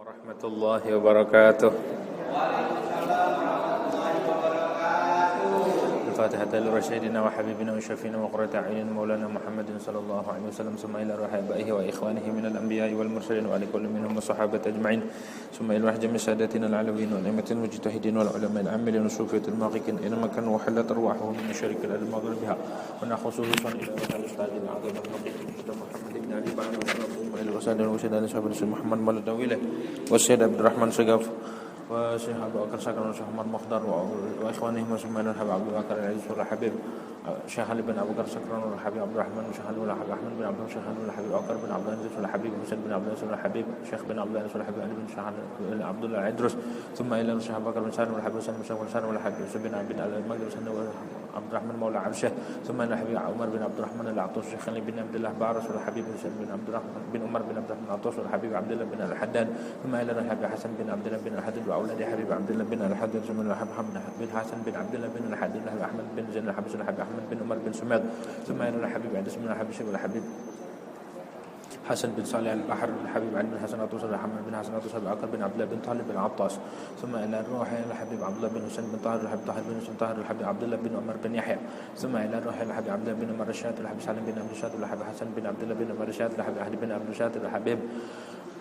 warahmatullahi wabarakatuh. الفاتحة لرشيدنا وحبيبنا وشفينا وقرة أعين مولانا محمد صلى الله عليه وسلم ثم إلى روح آبائه وإخوانه من الأنبياء والمرسلين وعلى كل منهم والصحابة أجمعين ثم إلى جميع سادتنا العلويين والأئمة المجتهدين والعلماء العاملين والصوفية المحققين أينما كانوا وحلت أرواحهم من مشارق الأرض المغربها ونحو خصوصا إلى روح الأستاذ العظيم المحقق محمد بن علي بن إلى الوسائل والوسائل على صحابة محمد مولى دويله والسيد عبد الرحمن سقاف وشيخ أبو بكر سكر وشيخ عمر مخدر وإخوانهم وسمعين الحبيب عبد البكر العزيز والحبيب شيخ علي بن أبو بكر سكر والحبيب عبد الرحمن وشيخ علي والحبيب أحمد بن عبد الشيخ علي والحبيب أبو بكر بن عبد العزيز والحبيب حسين بن عبد العزيز والحبيب شيخ بن عبد العزيز والحبيب علي بن شيخ عبد الله العدرس ثم إلى الشيخ أبو بكر بن سالم والحبيب حسين بن سالم والحبيب يوسف بن عبد المجد عبد الرحمن مولى عبشه ثم إلى الحبيب عمر بن عبد الرحمن العطوس شيخ علي بن عبد الله بارس والحبيب حسين بن عبد الرحمن بن عمر بن عبد الرحمن العطوس والحبيب عبد الله بن الحداد ثم إلى الحبيب حسن بن عبد الله بن الحداد وأولاد حبيب عبد الله بن الحداد ثم إلى الحبيب محمد بن حسن بن عبد الله بن الحداد أحمد بن زين الحبيب الحبيب أحمد بن عمر بن سماد ثم إلى الحبيب عبد اسم الحبيب شيخ الحبيب حسن بن صالح البحر الحبيب علي بن حسن عطوس محمد بن حسن عطوس أبو بكر بن عبد الله بن طالب بن عطاس ثم إلى الروح الحبيب عبد الله بن حسين بن طاهر الحبيب طاهر بن حسين طاهر الحبيب عبد الله بن عمر بن يحيى ثم إلى الروح الحبيب عبد الله بن عمر الرشاد الحبيب سالم بن عبد الرشاد الحبيب حسن بن عبد الله بن عمر الرشاد الحبيب أحمد بن عبد الرشاد الحبيب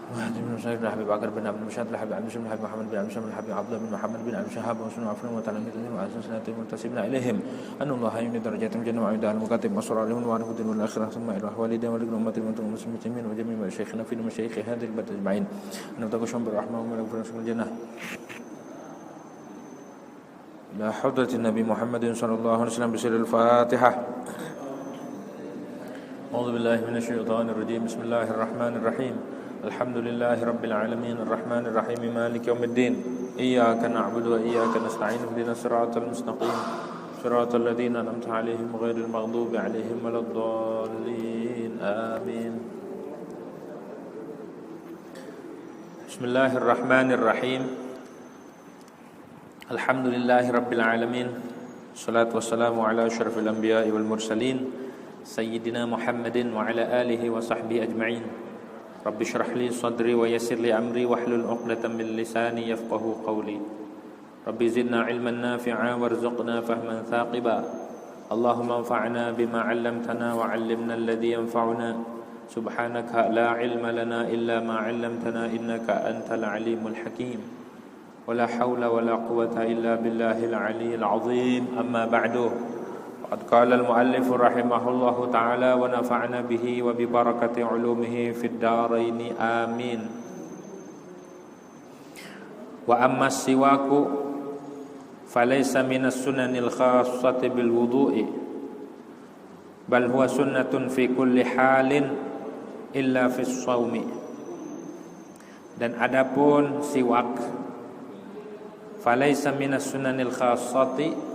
وهدي بن مسعود الحبيب بكر بن عبد المشهد الحبيب عبد الشمس الحبيب محمد بن عبد الشمس الحبيب عبد الله بن محمد بن عبد الشهاب وسنة عفرين وتلاميذهم وأحسن سنتهم منتسبنا إليهم أن الله يمد درجاتهم جنة وعيدها المكاتب أسرارهم وعرف الدين والآخرة ثم إلى والدين ولكن أمة المسلمين وجميع مشايخنا في مشايخ هذه البلد أجمعين أن نتقشهم بالرحمة ومغفرة الجنة لا حضرة النبي محمد صلى الله عليه وسلم بسر الفاتحة أعوذ بالله من الشيطان الرجيم بسم الله الرحمن الرحيم الحمد لله رب العالمين الرحمن الرحيم مالك يوم الدين إياك نعبد وإياك نستعين اهدنا الصراط المستقيم صراط الذين أنعمت عليهم غير المغضوب عليهم ولا الضالين آمين بسم الله الرحمن الرحيم الحمد لله رب العالمين الصلاة والسلام على أشرف الأنبياء والمرسلين سيدنا محمد وعلى آله وصحبه أجمعين رب اشرح لي صدري ويسر لي أمري واحلل عقدة من لساني يفقهوا قولي رب زدنا علما نافعا وارزقنا فهما ثاقبا اللهم انفعنا بما علمتنا وعلمنا الذي ينفعنا سبحانك لا علم لنا إلا ما علمتنا إنك أنت العليم الحكيم ولا حول ولا قوة إلا بالله العلي العظيم أما بعد قد قال المؤلف رحمه الله تعالى ونفعنا به وببركة علومه في الدارين آمين وأما السواك فليس من السنن الخاصة بالوضوء بل هو سنة في كل حال إلا في الصوم. Dan adapun siwak falaisa minas sunanil khassati,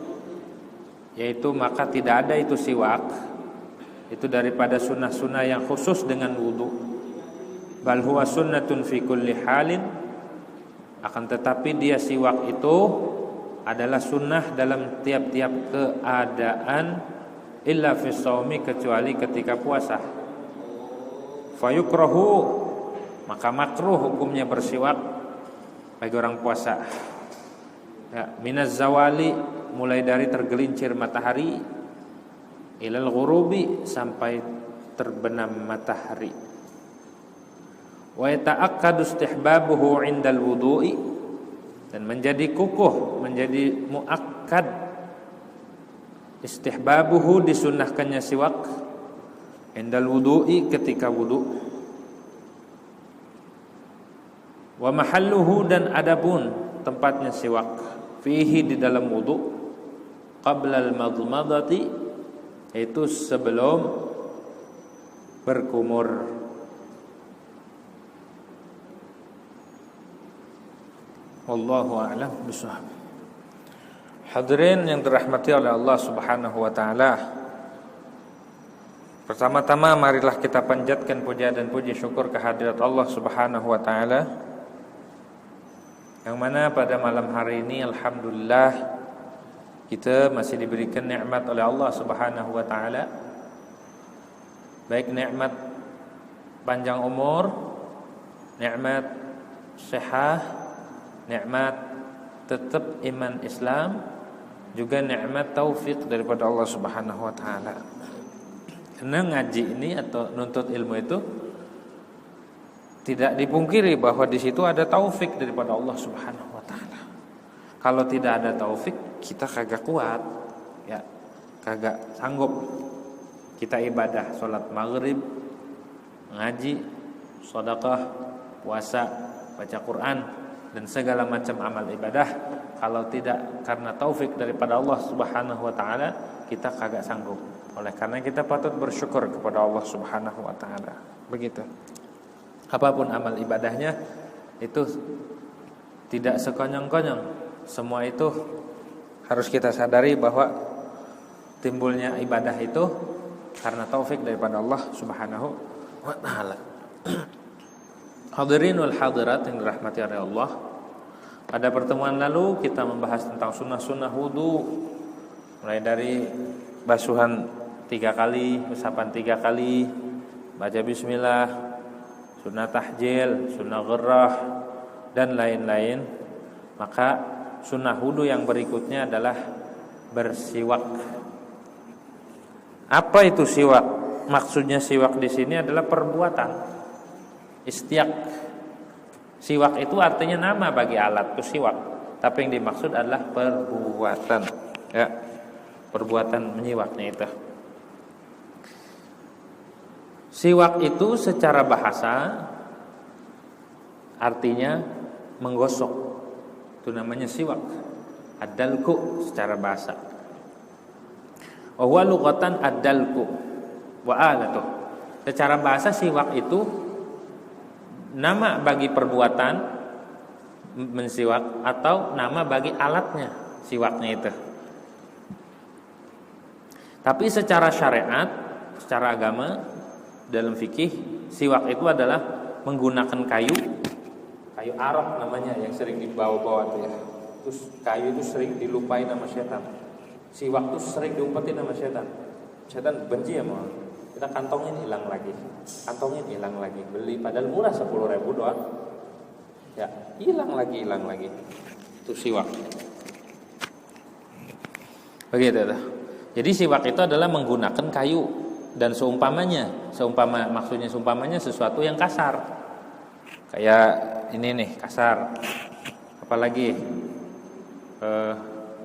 yaitu maka tidak ada itu siwak itu daripada sunnah-sunnah yang khusus dengan wudu. Bal huwa sunnatun fi kulli halin, akan tetapi dia siwak itu adalah sunnah dalam tiap-tiap keadaan illa fi shaumi, kecuali ketika puasa. Fayukrahu, maka makruh hukumnya bersiwak bagi orang puasa. Ya, minaz zawali, mulai dari tergelincir matahari, ilal ghurubi, sampai terbenam matahari. Wa yata'akkadu istihbabuhu 'indal wudu'i, dan menjadi kukuh, menjadi muakkad istihbabuhu, disunnahkannya siwak, 'indal wudu'i, ketika wudu. Wa mahalluhu, dan adapun tempatnya siwak, fihi, di dalam wudu, qabla al-madmadati, itu sebelum berkumur. Wallahu a'lam bishawab. Hadirin yang dirahmati oleh Allah Subhanahu wa taala, pertama-tama marilah kita panjatkan puja dan puji syukur kehadirat Allah Subhanahu wa taala, yang mana pada malam hari ini alhamdulillah kita masih diberikan nikmat oleh Allah Subhanahu wa taala, baik nikmat panjang umur, nikmat sihah, nikmat tetap iman Islam, juga nikmat taufik daripada Allah Subhanahu wa taala. Karena ngaji ini atau nuntut ilmu itu tidak dipungkiri bahwa di situ ada taufik daripada Allah Subhanahu wa taala. Kalau tidak ada taufik, kita kagak kuat, ya, kagak sanggup. Kita ibadah, sholat maghrib, ngaji, sedekah, puasa, baca Quran, dan segala macam amal ibadah, kalau tidak karena taufik daripada Allah Subhanahu wa taala, kita kagak sanggup. Oleh karena kita patut bersyukur kepada Allah Subhanahu wa taala. Begitu. Apapun amal ibadahnya itu tidak sekonyong-konyong. Semua itu harus kita sadari bahwa timbulnya ibadah itu karena taufik daripada Allah Subhanahu wa taala. Hadirin wal hadirat yang dirahmati oleh Allah, pada pertemuan lalu kita membahas tentang sunnah-sunnah wudu, mulai dari basuhan 3 kali, usapan 3 kali, baca bismillah, sunnah tahjil, sunnah gharrah, dan lain-lain. Maka sunnah wudu yang berikutnya adalah bersiwak. Apa itu siwak? Maksudnya siwak di sini adalah perbuatan. Istiak. Siwak itu artinya nama bagi alat itu siwak, tapi yang dimaksud adalah perbuatan, ya. Perbuatan menyiwaknya itu. Siwak itu secara bahasa artinya menggosok. Itu namanya siwak. Ad-dalku secara bahasa. Wa huwa lughatan ad-dalku wa alatu. Secara bahasa siwak itu nama bagi perbuatan mensiwak atau nama bagi alatnya siwaknya itu. Tapi secara syariat, secara agama, dalam fikih, siwak itu adalah menggunakan kayu arok namanya yang sering dibawa-bawa tuh ya. Terus kayu itu sering dilupain sama setan. Siwak itu sering diumpetin sama setan. Setan benci sama orang. Kita kantongin hilang lagi, beli padahal murah 10.000 doang, ya hilang lagi. Itu siwak. Begitu tuh. Jadi siwak itu adalah menggunakan kayu dan maksudnya seumpamanya sesuatu yang kasar, kayak ini nih kasar, apalagi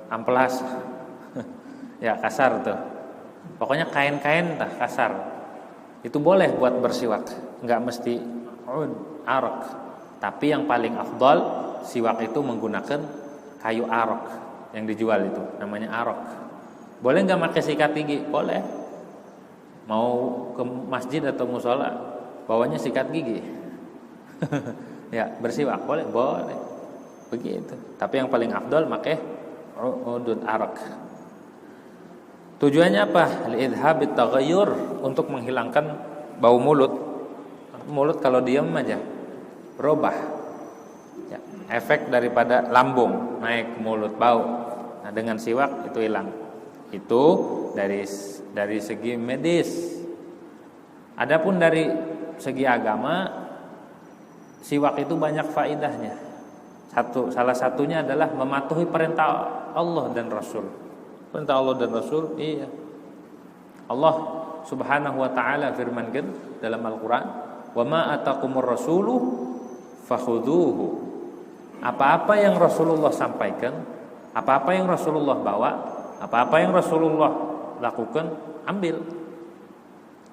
amplas, ya kasar tuh. Pokoknya kain-kain kasar itu boleh buat bersiwak, nggak mesti arok. Tapi yang paling afdal siwak itu menggunakan kayu arok yang dijual itu, namanya arok. Boleh nggak pakai sikat gigi? Boleh. Mau ke masjid atau musola bawanya sikat gigi, ya bersiwak boleh. Begitu. Tapi yang paling afdal pakai udud arok. Tujuannya apa? Li'idhabit taghayyur, untuk menghilangkan bau mulut. Mulut kalau diam aja berubah. Ya, efek daripada lambung naik ke mulut bau. Nah, dengan siwak itu hilang. Itu dari segi medis. Adapun dari segi agama, siwak itu banyak faidahnya. Salah satunya adalah mematuhi perintah Allah dan Rasul. Perintah Allah dan Rasul, iya. Allah Subhanahu wa taala firmankan dalam Al-Qur'an, "Wa ma atakumur rasulu fakhudhuhu." Apa-apa yang Rasulullah sampaikan, apa-apa yang Rasulullah bawa, apa-apa yang Rasulullah lakukan, ambil.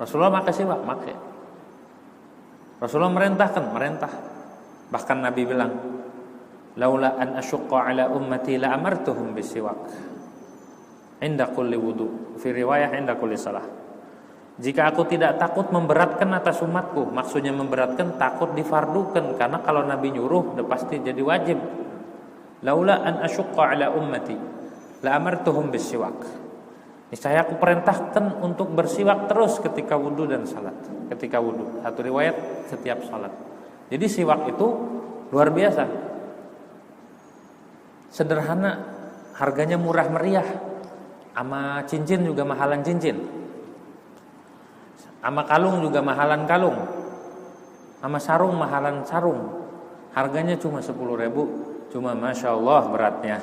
Rasulullah pakai siwak, pakai. Rasulullah merintah. Bahkan Nabi bilang, "Laula an asyqa ala ummati la amartuhum bisiwak." Inda kulli wudu, fi riwayah inda kulli salah. Jika aku tidak takut memberatkan atas umatku, maksudnya memberatkan takut difardukan, karena kalau Nabi nyuruh udah pasti jadi wajib. Laula an asyqa ala ummati la amartuhum bisiwak. Niscaya aku perintahkan untuk bersiwak terus ketika wudu dan salat. Ketika wudu, satu riwayat setiap salat. Jadi siwak itu luar biasa. Sederhana, harganya murah meriah. Ama cincin juga mahalan cincin, ama kalung juga mahalan kalung, ama sarung mahalan sarung. harganya cuma 10.000, cuma Masya Allah beratnya.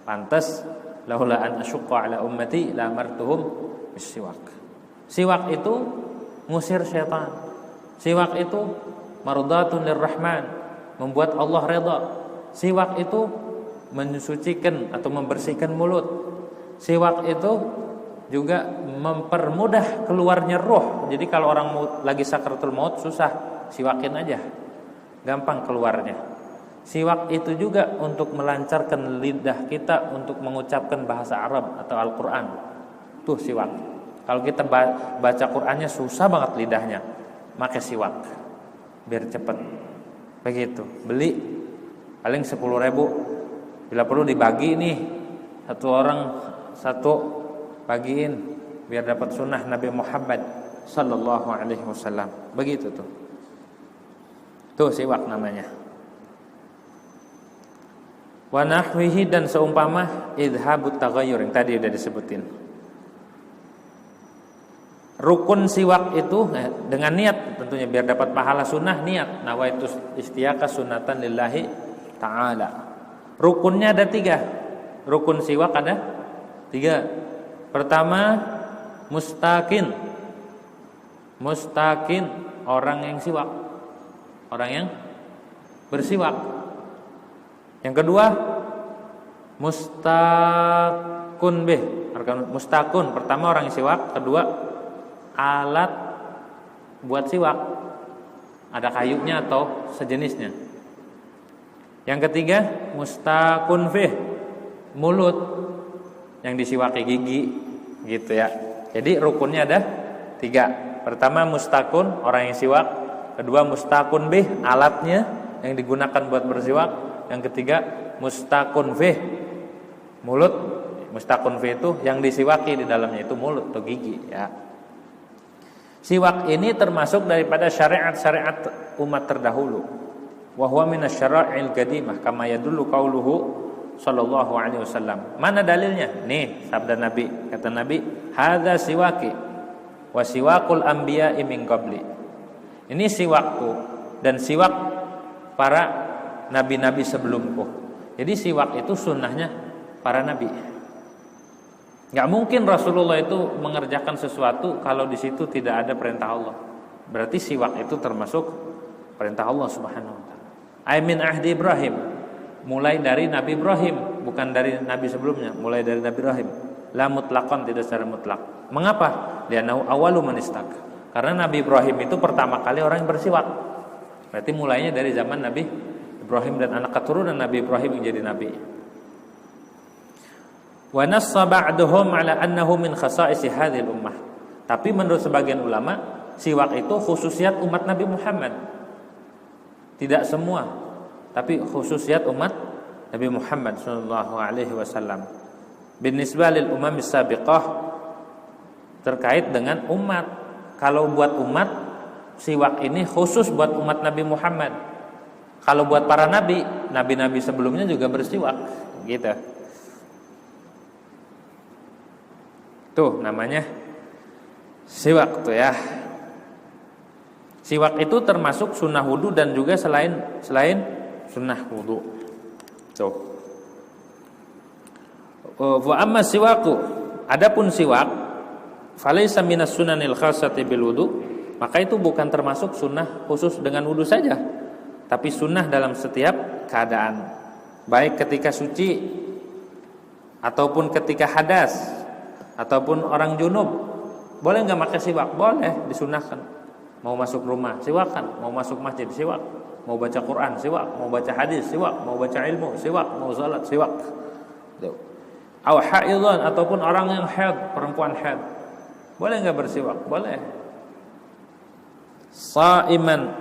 Pantas laula an asyqa ala ummati la amartuhum bisiwak. Siwak itu ngusir syaitan. Siwak itu mardatun lirrahman, membuat Allah redha. Siwak itu mensucikan atau membersihkan mulut. Siwak itu juga mempermudah keluarnya roh. Jadi kalau orang lagi sakratul maut susah, siwakin aja, gampang keluarnya. Siwak itu juga untuk melancarkan lidah kita untuk mengucapkan bahasa Arab atau Al-Quran. Tuh siwak. Kalau kita baca Qurannya susah banget lidahnya, pakai siwak biar cepat. Begitu. Beli paling 10.000. Bila perlu dibagi nih, satu orang satu bagiin biar dapat sunnah Nabi Muhammad sallallahu alaihi wasallam. Begitu tuh. Tuh siwak namanya. Wa nahwihi, dan seumpama idhabut taghayyur yang tadi udah disebutin. Rukun siwak itu dengan niat tentunya biar dapat pahala sunnah, niat nawaitu istiyaqa sunnatan lillahi ta'ala. Rukunnya ada 3. Rukun siwak ada 3. Pertama mustaqin. Mustaqin orang yang siwak, orang yang bersiwak. Yang kedua mustaqun bih. Mustaqun pertama orang yang siwak, kedua alat buat siwak, ada kayunya atau sejenisnya. Yang ketiga mustaqun fih, mulut yang disiwaki gigi gitu ya. Jadi rukunnya ada 3. Pertama mustaqun orang yang siwak, kedua mustaqun bih alatnya yang digunakan buat bersiwak, yang ketiga mustaqun fih, mulut. Mustaqun fih itu yang disiwaki di dalamnya itu mulut atau gigi ya. Siwak ini termasuk daripada syariat-syariat umat terdahulu. Wa huwa minasyara'il qadimah kama yadullu qauluhu sallallahu alaihi wasallam. Mana dalilnya? Nih sabda Nabi, kata Nabi, hadza siwaki wa siwakul anbiya'i min qabli. Ini siwakku dan siwak para nabi-nabi sebelumku. Jadi siwak itu sunnahnya para nabi. Gak mungkin Rasulullah itu mengerjakan sesuatu kalau di situ tidak ada perintah Allah. Berarti siwak itu termasuk perintah Allah Subhanahu wa taala. Ai min ahdi Ibrahim, mulai dari Nabi Ibrahim, bukan dari nabi sebelumnya, mulai dari Nabi Ibrahim. La mutlaqan, tidak secara mutlak. Mengapa? Li'annahu awwalu man istaq. Karena Nabi Ibrahim itu pertama kali orang yang bersiwak. Berarti mulainya dari zaman Nabi Ibrahim dan anak keturunan Nabi Ibrahim yang jadi nabi. Wa nassa ba'duhum ala annahu min khasa'is hadhil ummah. Tapi menurut sebagian ulama, siwak itu khususiat umat Nabi Muhammad. Tidak semua, tapi khususiat umat Nabi Muhammad sallallahu alaihi wasallam. Binisbah lil umam as-sabiqah, terkait dengan umat. Kalau buat umat, siwak ini khusus buat umat Nabi Muhammad. Kalau buat para nabi, nabi-nabi sebelumnya juga bersiwak, gitu. Tuh namanya siwak tuh ya. Siwak itu termasuk sunnah wudu dan juga selain sunnah wudu. Tuh. Wa amma siwaku, adapun siwak, falaysa minas sunanil khassati bil wudu, maka itu bukan termasuk sunnah khusus dengan wudu saja, tapi sunnah dalam setiap keadaan, baik ketika suci ataupun ketika hadas ataupun orang junub. Boleh nggak pakai siwak? Boleh, disunahkan. Mau masuk rumah siwakan, mau masuk masjid siwak, mau baca Quran siwak, mau baca hadis siwak, mau baca ilmu siwak, mau salat siwak. Tuh. Aw haidhan, ataupun orang yang haid, perempuan haid, boleh nggak bersiwak? Boleh. Shaiman,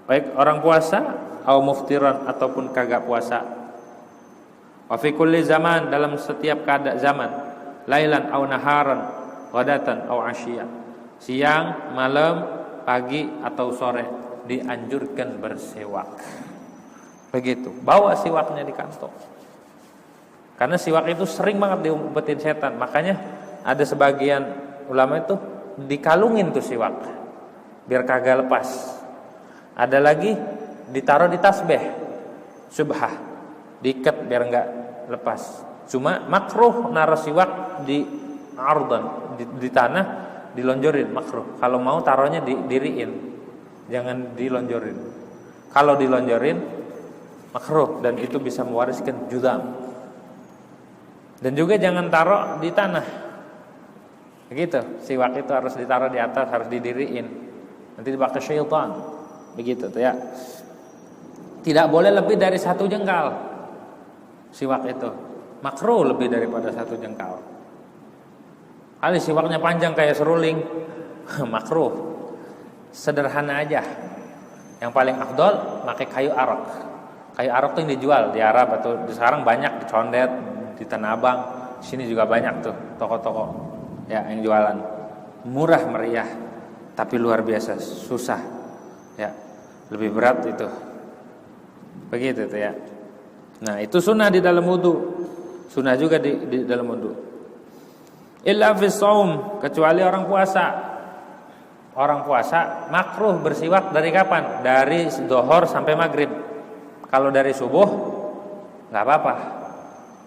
baik orang puasa, aw muftiran, ataupun kagak puasa. Wa fi kulli zaman, dalam setiap keadaan zaman, lailan aw naharan, ghadatan aw asyiya, siang, malam, pagi atau sore, dianjurkan bersiwak. Begitu. Bawa siwaknya di kantong. Karena siwak itu sering banget diumpetin setan. Makanya ada sebagian ulama itu dikalungin tuh siwak biar kagak lepas. Ada lagi ditaruh di tasbih subhah, diikat biar enggak lepas. Cuma makruh naruh siwak di ardan, di tanah, dilonjorin makruh. Kalau mau taruhnya diriin, jangan dilonjorin. Kalau dilonjorin makruh dan itu bisa mewariskan juzam. Dan juga jangan taruh di tanah. Begitu, siwak itu harus ditaruh di atas, harus didiriin. Nanti dipakai syaitan. Begitu tuh ya. Tidak boleh lebih dari 1 jengkal. Siwak itu makruh lebih daripada 1 jengkal. Kali siwaknya panjang kayak seruling, makruh. Sederhana aja. Yang paling afdol pakai kayu arok. Kayu arok tuh yang dijual di Arab atau sekarang banyak di Condet, di Tanah Abang. Sini juga banyak tuh toko-toko ya yang jualan. Murah meriah, tapi luar biasa susah. Ya, lebih berat itu. Begitu tuh ya. Nah, itu sunnah di dalam wudu. Sunnah juga di dalam wudu. Illa fi shaum, kecuali orang puasa. Orang puasa makruh bersiwak dari kapan? Dari zuhur sampai maghrib. Kalau dari subuh enggak apa-apa.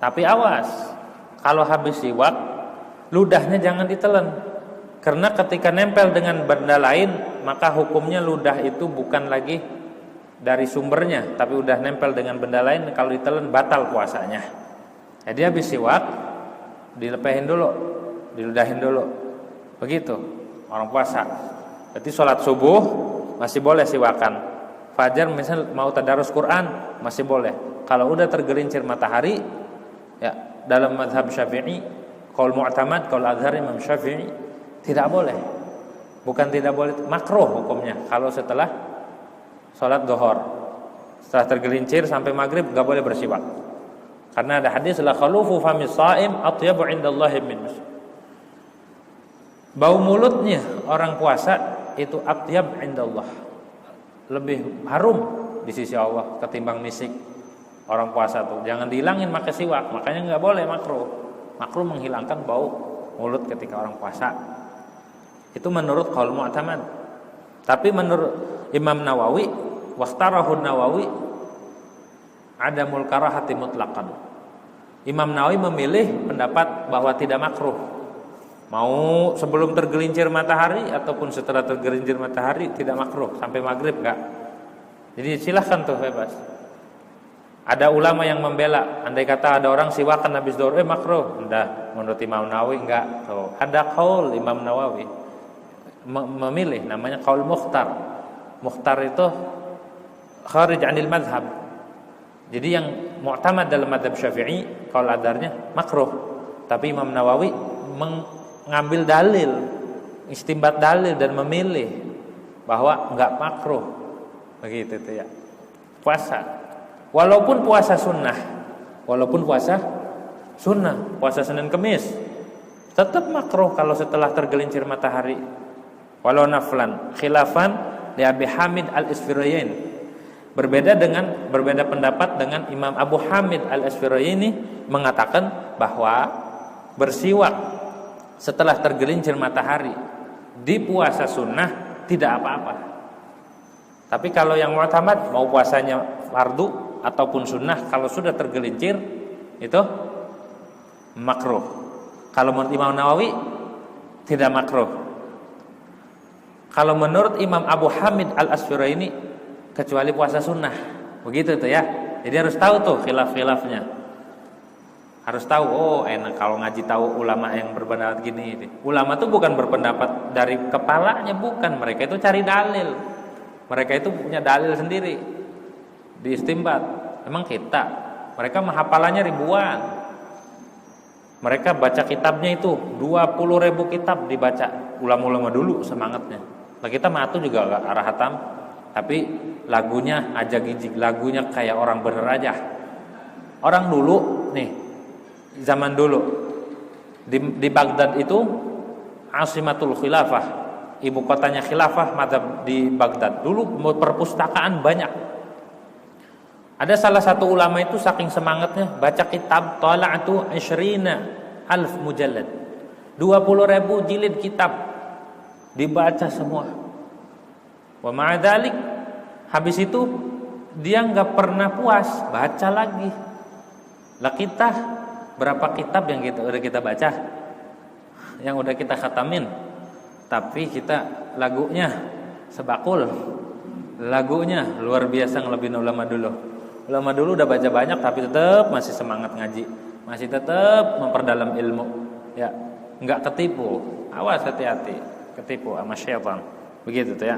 Tapi awas, kalau habis siwak ludahnya jangan ditelan. Karena ketika nempel dengan benda lain, maka hukumnya ludah itu bukan lagi dari sumbernya, tapi udah nempel dengan benda lain. Kalau ditelan batal puasanya. Jadi habis siwak dilepehin dulu, diludahin dulu. Begitu orang puasa. Berarti sholat subuh masih boleh siwakan. Fajar misal mau tadarus Quran masih boleh. Kalau udah tergelincir matahari, ya dalam mazhab Syafi'i, qaul mu'tamad, qaul azhar Imam Syafi'i, tidak boleh. Bukan tidak boleh, makruh hukumnya kalau setelah sholat zuhur. Setelah tergelincir sampai maghrib gak boleh bersiwak. Karena ada hadis la khalufu famis shaim atyabu indallahi min musyrik. Bau mulutnya orang puasa itu atyab indallah, lebih harum di sisi Allah ketimbang misik orang puasa tuh. Jangan dihilangin pakai siwak, makanya nggak boleh makruh. Makruh menghilangkan bau mulut ketika orang puasa. Itu menurut qaul mu'tamad. Tapi menurut Imam Nawawi, waqtarahu Nawawi adamul karahati mutlaqan. Imam Nawawi memilih pendapat bahwa tidak makruh. Mau sebelum tergelincir matahari ataupun setelah tergelincir matahari tidak makruh, sampai maghrib enggak. Jadi silahkan tuh bebas. Ada ulama yang membela, andai kata ada orang siwakan habis zuhur makruh. Enggak, menurut Imam Nawawi enggak. Tuh, ada qaul Imam Nawawi memilih namanya qaul mukhtar. Mukhtar itu kharij 'anil madhab. Jadi yang mu'tamad dalam madhab Syafi'i qaul adarnya makruh. Tapi Imam Nawawi mengambil dalil, istinbat dalil dan memilih bahwa enggak makruh. Begitu tuh ya. Puasa. Walaupun puasa sunnah, puasa Senin Kemis, tetap makruh kalau setelah tergelincir matahari. Walau naflan, khilafan li Abi Hamid Al-Isfiraini. Berbeda pendapat dengan Imam Abu Hamid Al-Isfiraini mengatakan bahwa bersiwak setelah tergelincir matahari di puasa sunnah tidak apa-apa. Tapi kalau yang mu'tamad mau puasanya fardu ataupun sunnah, kalau sudah tergelincir itu makruh. Kalau menurut Imam Nawawi tidak makruh. Kalau menurut Imam Abu Hamid Al-Asfiraini kecuali puasa sunnah. Begitu tuh ya. Jadi harus tahu tuh khilaf-khilafnya. Harus tahu, oh enak kalau ngaji tahu ulama yang berpendapat gini. Ulama tuh bukan berpendapat dari kepalanya, bukan. Mereka itu cari dalil. Mereka itu punya dalil sendiri. Diistimbat. Memang kita, mereka hafalannya ribuan. Mereka baca kitabnya itu 20.000 kitab dibaca. Ulama-ulama dulu semangatnya. Nah, kita matu juga gak arah hatam, tapi lagunya aja gijik, lagunya kayak orang bener aja. Orang dulu nih, zaman dulu di Baghdad itu Asimatul Khilafah, ibu kotanya khilafah madzhab di Baghdad. Dulu perpustakaan banyak. Ada salah satu ulama itu saking semangatnya baca kitab tala'atu 20.000 mujallad. 20.000 jilid kitab dibaca semua. Wa ma'adzalik habis itu dia nggak pernah puas, baca lagi. Lah kita berapa kitab yang udah kita baca, yang udah kita khatamin, tapi kita lagunya sebakul, lagunya luar biasa ngelebihin ulama dulu. Ulama dulu udah baca banyak tapi tetap masih semangat ngaji, masih tetap memperdalam ilmu. Ya, nggak ketipu. Awas, hati-hati, ketipu sama syaitan. Begitu tuh ya.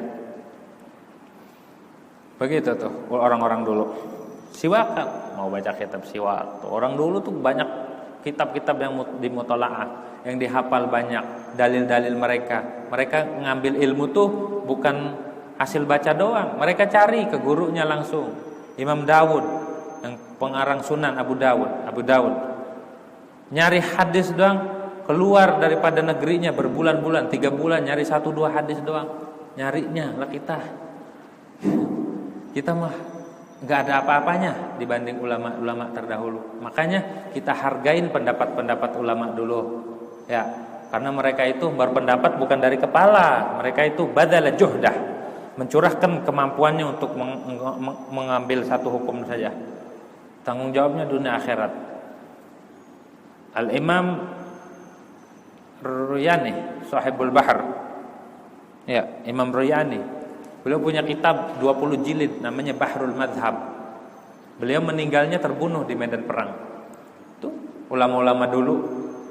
Begitu tuh orang-orang dulu. Siwak, mau baca kitab siwak. Tuh, orang dulu tuh banyak kitab-kitab yang dimutolaah, yang dihafal banyak, dalil-dalil mereka. Mereka ngambil ilmu tuh bukan hasil baca doang, mereka cari ke gurunya langsung. Imam Dawud yang pengarang Sunan Abu Dawud nyari hadis doang, keluar daripada negerinya berbulan-bulan, 3 bulan nyari 1-2 hadis doang. Nyarinya lah kita mah nggak ada apa-apanya dibanding ulama-ulama terdahulu. Makanya kita hargain pendapat-pendapat ulama dulu ya, karena mereka itu berpendapat bukan dari kepala, mereka itu badala juhdah, mencurahkan kemampuannya untuk mengambil satu hukum saja. Tanggung jawabnya dunia akhirat. Al-Imam Ruyani, Sahibul Bahr. Ya, Imam Ruyani. Beliau punya kitab 20 jilid namanya Bahrul Madhab. Beliau meninggalnya terbunuh di medan perang. Tuh, ulama-ulama dulu,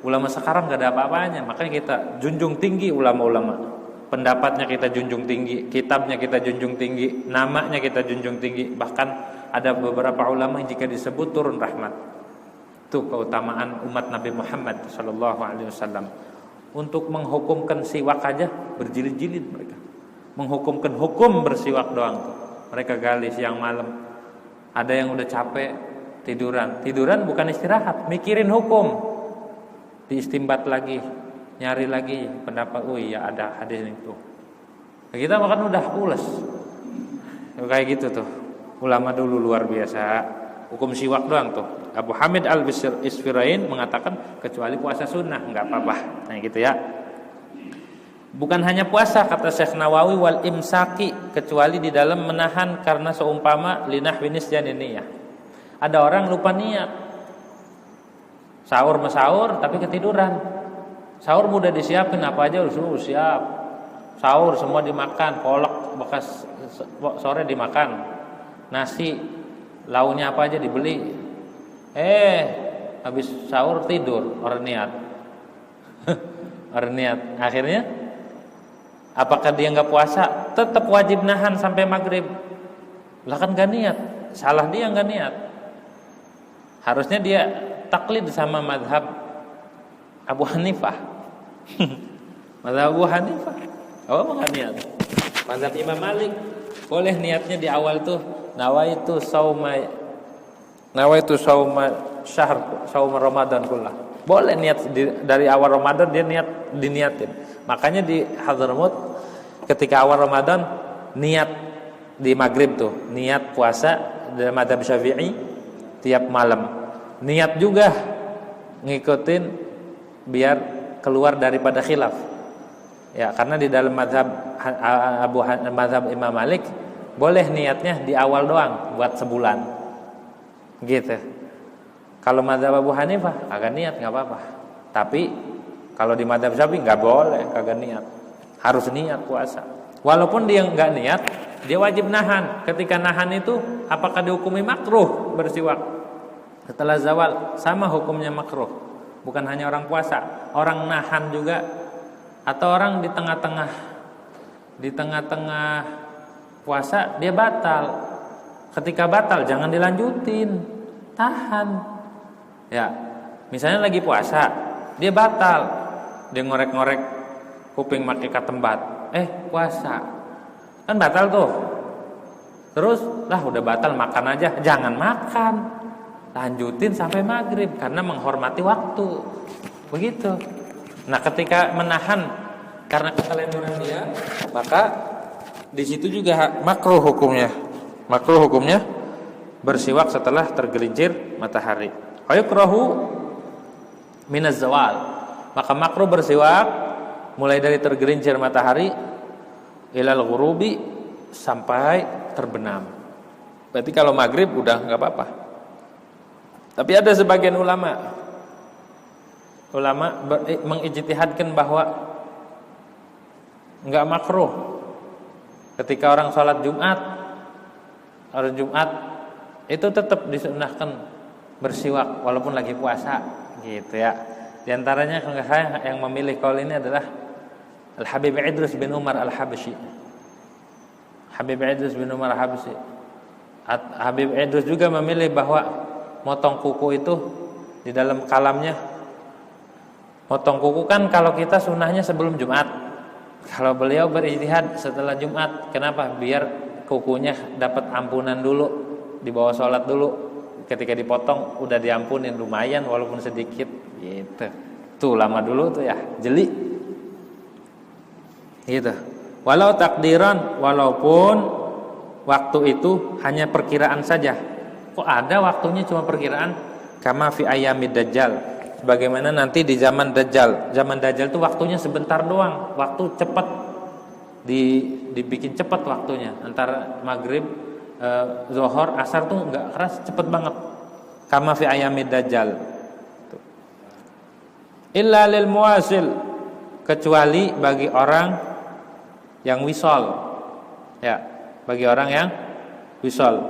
ulama sekarang gak ada apa-apanya. Makanya kita junjung tinggi ulama-ulama. Pendapatnya kita junjung tinggi, kitabnya kita junjung tinggi, namanya kita junjung tinggi. Bahkan ada beberapa ulama yang jika disebut turun rahmat. Itu keutamaan umat Nabi Muhammad SAW. Untuk menghukumkan siwak aja berjilid-jilid mereka. Menghukumkan hukum bersiwak doang tuh. Mereka gali siang malam. Ada yang udah capek tiduran bukan istirahat, mikirin hukum. Diistimbat lagi, nyari lagi pendapat, oh iya ada hadis itu. Kita makan udah pules. Kayak gitu tuh. Ulama dulu luar biasa. Hukum siwak doang tuh. Abu Hamid Al-Isfirain mengatakan kecuali puasa sunnah enggak apa-apa. Nah gitu ya. Bukan hanya puasa, kata Syekh Nawawi, wal imsaki, kecuali di dalam menahan karena seumpama linah winis janiniyah. Ada orang lupa niat. Sahur tapi ketiduran. Sahur mudah disiapin, apa aja suruh siap. Sahur semua dimakan, kolak bekas sore dimakan. Nasi launya apa aja dibeli. Habis sahur tidur, orang niat. Orang niat. Akhirnya apakah dia enggak puasa? Tetap wajib nahan sampai maghrib. Lah kan enggak niat. Salah dia enggak niat. Harusnya dia taklid sama mazhab Abu Hanifah. Mazhab Abu Hanifah. Oh, enggak niat. Mazhab Imam Malik boleh niatnya di awal tuh nawaitu sauma syahr, saum Ramadan kullah. Boleh niat dari awal Ramadan dia diniatin. Makanya di Hadramut ketika awal Ramadan niat di maghrib tuh, niat puasa dalam mazhab Syafi'i tiap malam. Niat juga ngikutin biar keluar daripada khilaf. Ya, karena di dalam mazhab Imam Malik boleh niatnya di awal doang buat sebulan. Gitu. Kalau mazhab Abu Hanifah kagak niat enggak apa-apa. Tapi kalau di mazhab Syafi'i enggak boleh kagak niat. Harus niat puasa. Walaupun dia enggak niat, dia wajib nahan. Ketika nahan itu apakah dihukumi makruh bersiwak? Setelah zawal sama hukumnya makruh. Bukan hanya orang puasa, orang nahan juga, atau orang di tengah-tengah puasa dia batal. Ketika batal jangan dilanjutin, tahan. Ya, misalnya lagi puasa, dia batal, dia ngorek-ngorek kuping pakai katembat, puasa, kan batal tuh. Terus lah udah batal makan aja, jangan makan, lanjutin sampai maghrib karena menghormati waktu, begitu. Nah ketika menahan karena ketelenduran dia, maka di situ juga makruh hukumnya. Makruh hukumnya bersiwak setelah tergelincir matahari. Ayukrahu minaz zawal. Maka makruh bersiwak mulai dari tergelincir matahari ilal ghurubi sampai terbenam. Berarti kalau maghrib udah nggak apa-apa. Tapi ada sebagian ulama mengijtihadkan bahwa nggak makruh ketika orang sholat Jumat, orang Jumat itu tetap disunahkan bersiwak walaupun lagi puasa, gitu ya. Di antaranya kalau saya yang memilih kaul ini adalah Al-Habib Idrus bin Umar Al-Habsyi. Habib Idrus bin Umar Al-Habsyi. Habib Idrus juga memilih bahwa motong kuku itu di dalam kalamnya. Motong kuku kan kalau kita sunnahnya sebelum Jumat. Kalau beliau berijtihad setelah Jumat, kenapa? Biar kukunya dapat ampunan dulu, dibawa sholat dulu. Ketika dipotong udah diampunin lumayan walaupun sedikit, gitu. Tuh lama dulu tuh ya, jeli. Gitu. Walau takdiran, walaupun waktu itu hanya perkiraan saja. Kok ada waktunya cuma perkiraan? Kama fi ayyamid dajjal. Sebagaimana nanti di zaman Dajjal. Zaman Dajjal itu waktunya sebentar doang. Waktu cepat. Dibikin cepat waktunya. Antara maghrib, zuhur, asar tuh enggak keras, cepat banget. Kama fi ayyamid dajjal. Illa lil muwasil, kecuali bagi orang yang wisol. Ya, bagi orang yang wisol.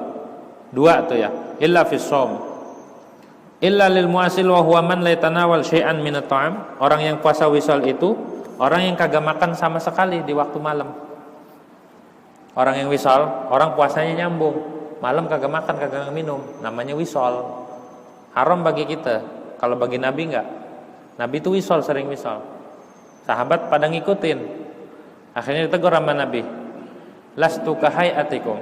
Dua tuh ya. Illa fis shaum. Illa lil muwasil wa huwa man la yatanawal syai'an min at-ta'am. Orang yang puasa wisol itu orang yang kagak makan sama sekali di waktu malam. Orang yang wisol, orang puasanya nyambung, malam kagak makan, kagak minum, namanya wisol. Haram bagi kita. Kalau bagi Nabi enggak. Nabi itu wisol, sering wisol. Sahabat pada ngikutin. Akhirnya ditegur sama Nabi. Lastu kahayatikum.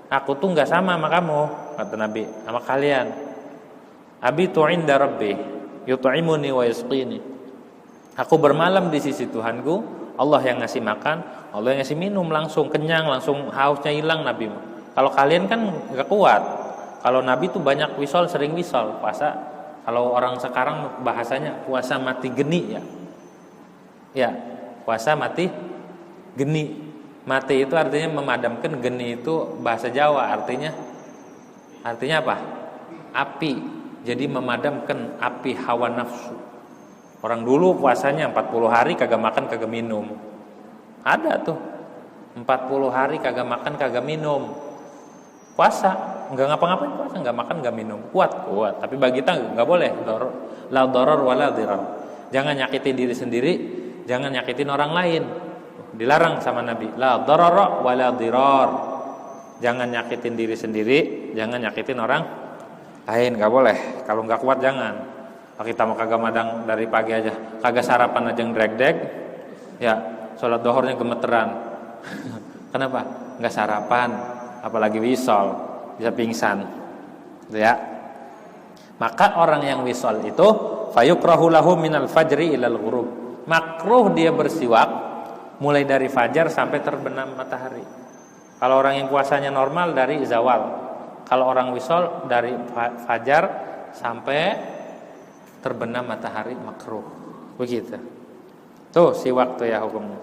Aku tuh enggak sama kamu, kata Nabi, sama kalian. Abitu inda rabbi yut'imuni wa yasqini. Aku bermalam di sisi Tuhanku, Allah yang ngasih makan, Allah yang ngasih minum, langsung kenyang, langsung hausnya hilang Nabi. Kalau kalian kan enggak kuat. Kalau Nabi tuh banyak wisol, sering wisol, puasa. Kalau orang sekarang bahasanya puasa mati geni ya. Ya, puasa mati geni. Mati itu artinya memadamkan, geni itu bahasa Jawa artinya apa? Api. Jadi memadamkan api hawa nafsu. Orang dulu puasanya 40 hari kagak makan, kagak minum. Ada tuh 40 hari kagak makan, kagak minum. Puasa, enggak ngapa-ngapain, puasa, enggak makan, enggak minum. Kuat. Tapi bagi kita enggak boleh. La darar wala dirar. Jangan nyakitin diri sendiri, jangan nyakitin orang lain. Dilarang sama Nabi. La darar wala dirar. Jangan nyakitin diri sendiri, jangan nyakitin orang lain, enggak boleh. Kalau enggak kuat jangan. Kalau kita mau kagak madang dari pagi aja, kagak sarapan aja ngedreg-deg, ya sholat dohornya gemeteran. Kenapa? Enggak sarapan, apalagi wisol, bisa pingsan. Gitu ya. Maka orang yang wisol itu fayukrahu lahu minal fajri ilal ghurub. Makruh dia bersiwak mulai dari fajar sampai terbenam matahari. Kalau orang yang puasanya normal dari zawal. Kalau orang wisol dari fajar sampai terbenam matahari makruh. Begitu. Tuh siwak tuh ya hukumnya.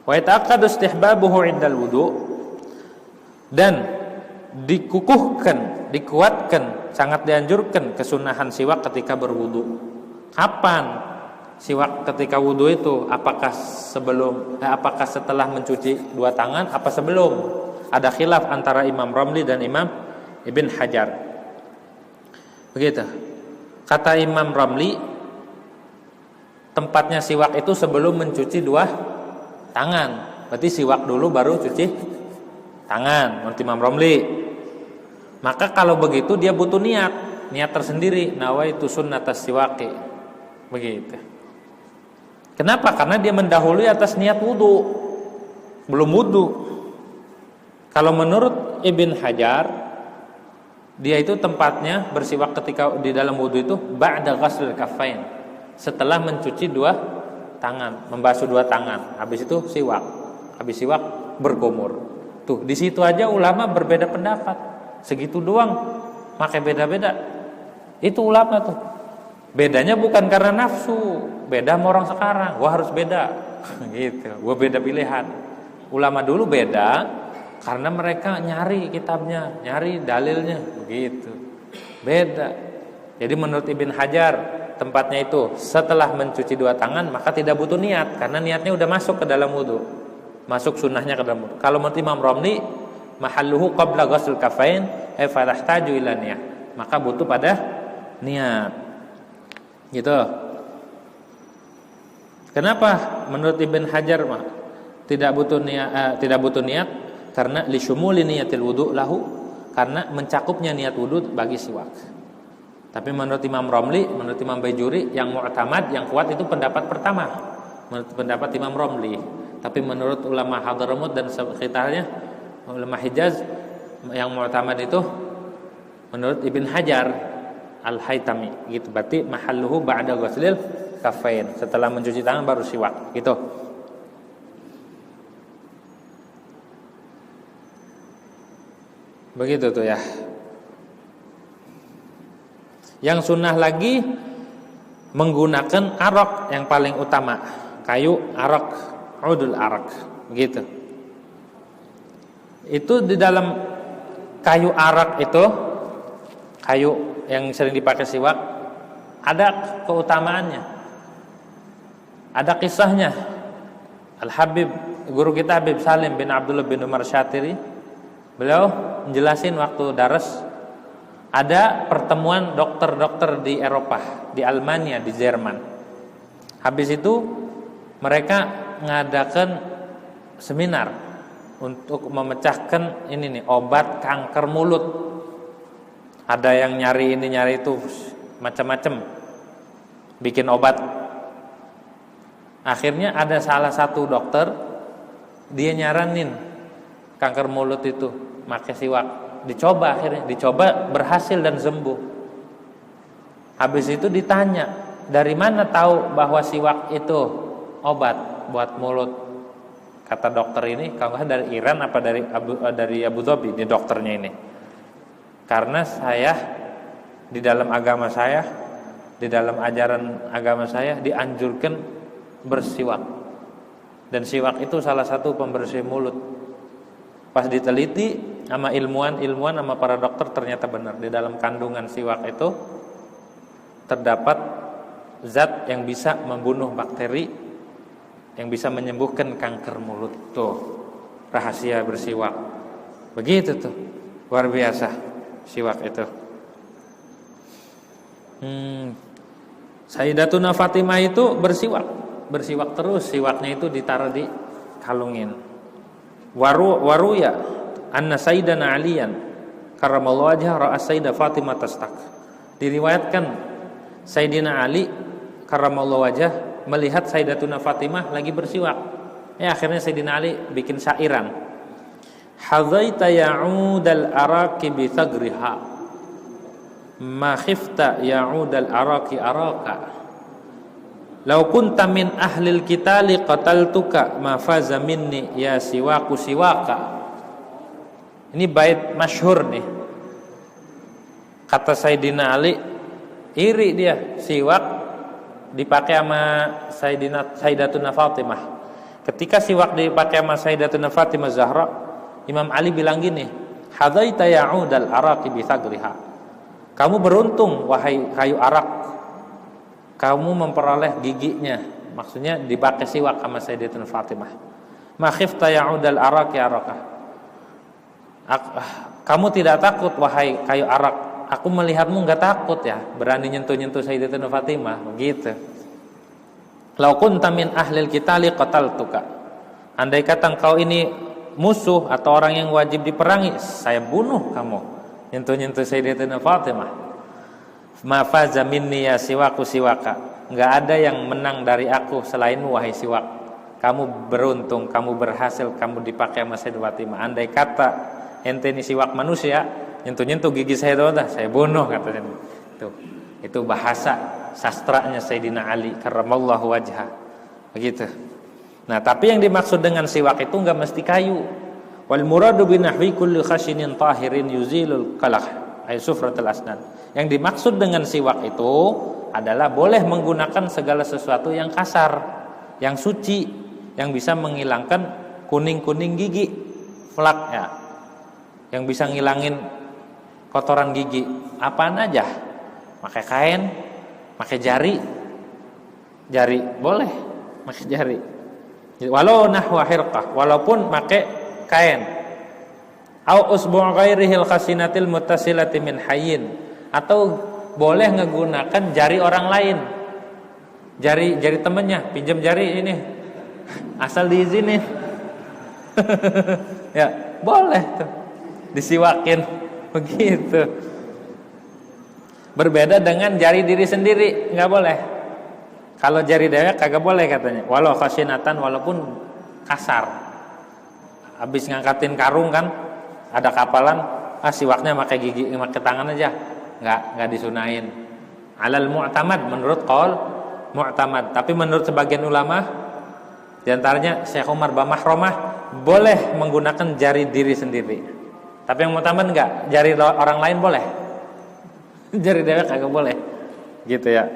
Wa yata'aqqadu istihbabuhu 'indal wudu. Dan dikukuhkan, dikuatkan, sangat dianjurkan kesunahan siwak ketika berwudu. Kapan siwak ketika wudu itu? Apakah setelah mencuci dua tangan, apa sebelum? Ada khilaf antara Imam Ramli dan Imam Ibn Hajar. Begitu. Kata Imam Ramli, tempatnya siwak itu sebelum mencuci dua tangan. Berarti siwak dulu baru cuci tangan, menurut Imam Ramli. Maka kalau begitu dia butuh niat tersendiri. Nawaitu sunnatas siwaki. Begitu. Kenapa? Karena dia mendahului atas niat wudu. Belum wudu. Kalau menurut Ibn Hajar, dia itu tempatnya bersiwak ketika di dalam wudu itu ba'da ghaslil kaffain. Setelah mencuci dua tangan, membasuh dua tangan. Habis itu siwak. Habis siwak berkumur. Tuh, di situ aja ulama berbeda pendapat. Segitu doang pakai beda-beda. Itu ulama tuh. Bedanya bukan karena nafsu, beda sama orang sekarang. Gua harus beda. Gitu. Gua beda pilihan. Ulama dulu beda Karena mereka nyari kitabnya, nyari dalilnya, begitu. Beda. Jadi menurut Ibn Hajar, tempatnya itu setelah mencuci 2 tangan maka tidak butuh niat, karena niatnya udah masuk ke dalam wudu. Masuk sunnahnya ke dalam wudu. Kalau menurut Imam Romli, mahalluhu qabla ghusl kafain fa tahtaju ila niyah. Maka butuh pada niat. Gitu. Kenapa menurut Ibn Hajar tidak butuh niat? Karena li syumuli niyatil wudu lahu, karena mencakupnya niat wudu bagi siwak. Tapi menurut Imam Romli, menurut Imam Baijuri, yang mu'tamad, yang kuat itu pendapat pertama, menurut pendapat Imam Romli. Tapi menurut ulama Hadramut dan sekitarnya, ulama Hijaz, yang mu'tamad itu menurut Ibn Hajar Al-Haytami gitu. Berarti mahalluhu ba'da ghuslil kafain, setelah mencuci tangan baru siwak gitu. Begitu tuh ya. Yang sunnah lagi menggunakan arok yang paling utama, kayu arok, udul arok, begitu. Itu di dalam kayu arok itu, kayu yang sering dipakai siwak, ada keutamaannya, ada kisahnya. Al-Habib, guru kita Habib Salim bin Abdullah bin Umar Syatiri, beliau menjelasin waktu daras, ada pertemuan dokter-dokter di Eropa, di Almania, di Jerman. Habis itu mereka mengadakan seminar untuk memecahkan ini nih, obat kanker mulut. Ada yang nyari ini nyari itu, macam-macam bikin obat. Akhirnya ada salah satu dokter, dia nyaranin kanker mulut itu pakai siwak. Dicoba, akhirnya dicoba, berhasil dan sembuh. Habis itu ditanya, dari mana tahu bahwa siwak itu obat buat mulut? Kata dokter ini, kalau nggak dari Iran apa dari Abu Dhabi, ini dokternya ini. Karena saya di dalam agama saya, di dalam ajaran agama saya dianjurkan bersiwak. Dan siwak itu salah satu pembersih mulut. Pas diteliti sama ilmuwan sama para dokter, ternyata benar, di dalam kandungan siwak itu terdapat zat yang bisa membunuh bakteri, yang bisa menyembuhkan kanker mulut. Tuh rahasia bersiwak. Begitu tuh, luar biasa siwak itu. Sayyidatuna Fatimah itu bersiwak terus, siwaknya itu ditaruh di kalungin. Waruya anna sayyidana Aliyan karramallahu wajhah ra'a sayyidah Fatimah tastak. Diriwayatkan Sayyidina Ali karramallahu wajhah melihat Sayyidatuna Fatimah lagi bersiwak. Ya, akhirnya Sayyidina Ali bikin syairan. Hadzaita ya'udal araqi bi thagriha ma khifta ya'udal araqi araka. Lau kunta min ahlil qitali qataltuka ma faza minni ya siwaku siwaka. Ini bait masyhur nih. Kata Sayyidina Ali, iri dia siwak dipakai sama Sayyidatuna Fatimah. Ketika siwak dipakai sama Sayyidatuna Fatimah Zahra, Imam Ali bilang gini, hadaita ya'udal araqi bi thagriha. Kamu beruntung wahai kayu arak, kamu memperoleh giginya. Maksudnya dipakai siwak sama Sayyidatuna Fatimah. Ma khifta ya'udal araqi araka. Kamu tidak takut wahai kayu arak, aku melihatmu enggak takut ya, berani nyentuh-nyentuh Sayyidatuna Fatimah, begitu. Lau kunta min ahlil qitali qataltuka. Andai kata engkau ini musuh atau orang yang wajib diperangi, saya bunuh kamu. Nyentuh-nyentuh Sayyidatuna Fatimah. Ma faza minni ya siwaku siwaka. Enggak ada yang menang dari aku selainmu wahai siwak. Kamu beruntung, kamu berhasil, kamu dipakai sama Sayyidatuna Fatimah. Andai kata ente ini siwak manusia, nyentuh-nyentuh gigi saya bunuh, katanya. Itu bahasa sastranya Sayyidina Ali karramallahu wajhah. Begitu. Nah, tapi yang dimaksud dengan siwak itu enggak mesti kayu. Wal muradu bi nahwi kulli khashinin tahirin yuzilul qalah ay sufratul asnan. Yang dimaksud dengan siwak itu adalah boleh menggunakan segala sesuatu yang kasar, yang suci, yang bisa menghilangkan kuning-kuning gigi, plak ya, yang bisa ngilangin kotoran gigi, apaan aja, pakai kain, pakai jari boleh, pakai jari, walau nahwa hirqah, walaupun pakai kain, au usbu' ghairihil khasinatil muttasilati min hayyin, atau boleh menggunakan jari orang lain, jari temennya, pinjam jari ini, asal diizinin. Ya boleh tuh disiwakin begitu. Berbeda dengan jari diri sendiri, nggak boleh. Kalau jari dewek kagak boleh katanya, walau khasinatan, walaupun kasar. Habis ngangkatin karung kan, ada kapalan, siwaknya pakai gigi, pakai tangan aja, nggak disunain. Alal mu'tamad, menurut qaul mu'tamad. Tapi menurut sebagian ulama, diantaranya Syekh Umar Bamahromah, boleh menggunakan jari diri sendiri. Tapi yang mu'tamad enggak, jari orang lain boleh. Jari dewek kagak boleh. Gitu ya.